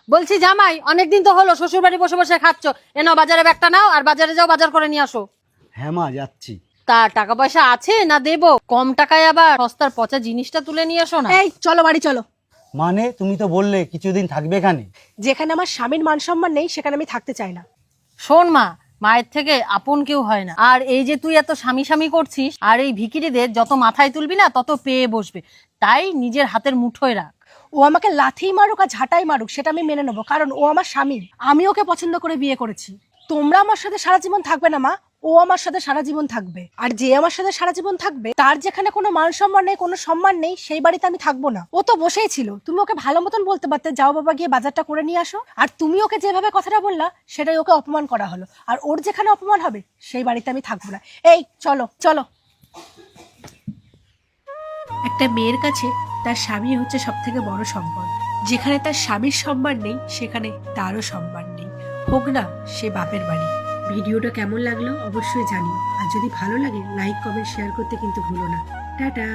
বলছি জামাই, অনেকদিন তো হলো শ্বশুর বাড়ি বসে বসে খাচ্ছ, এ নাও বাজারে ব্যাগটা নাও আর বাজারে যাও, বাজার করে নিয়ে আসো। হ্যাঁ মা, যাচ্ছি। তা টাকা পয়সা আছে না দেবো? কম টাকায় আবার সস্তার পচা জিনিসটা তুলে নিয়ে এসো না। এই চলো বাড়ি চলো। মানে তুমি তো বললে কিছুদিন থাকবে এখানে। যেখানে আমার স্বামীর মান সম্মান নেই সেখানে আমি থাকতে চাই না। শোন মা, মায়ের থেকে আপন কেউ হয় না। আর এই যে তুই এত স্বামী স্বামী করছিস, আর এই ভিখিরিদের যত মাথায় তুলবি না তত পেয়ে বসবে, তাই নিজের হাতের মুঠোয় রাখ। ও আমাকে লাথি মারুক আর ঝাঁটাই মারুক সেটা আমি মেনে নেবো, কারণ ও আমার স্বামী। আমি ওকে পছন্দ করে বিয়ে করেছি। তোমরা আমার সাথে সারা জীবন থাকবে না মা, ও আমার সাথে সারা জীবন থাকবে। আর যে আমার সাথে সারা জীবন থাকবে তার যেখানে কোনো মান সম্মান নেই, কোনো সম্মান নেই, সেই বাড়িতে আমি থাকবো না। ও তো বসেই ছিল, তুমি ওকে ভালো মতন বলতে পারতে, যাও বাবা গিয়ে বাজারটা করে নিয়ে আসো। আর তুমি ওকে যেভাবে কথাটা বললা সেটাই ওকে অপমান করা হলো। আর ওর যেখানে অপমান হবে সেই বাড়িতে আমি থাকবো না। এই চলো চলো। একটা মেয়ের কাছে তার স্বামী হচ্ছে সব থেকে বড় সম্পদ। যেখানে তার স্বামীর সম্মান নেই সেখানে তারও সম্মান নেই, হোক না সে বাপের বাড়ি। ভিডিওটা কেমন লাগলো অবশ্যই জানিও, আর যদি ভালো লাগে লাইক কমেন্ট শেয়ার করতে কিন্তু ভুলো না। টাটা।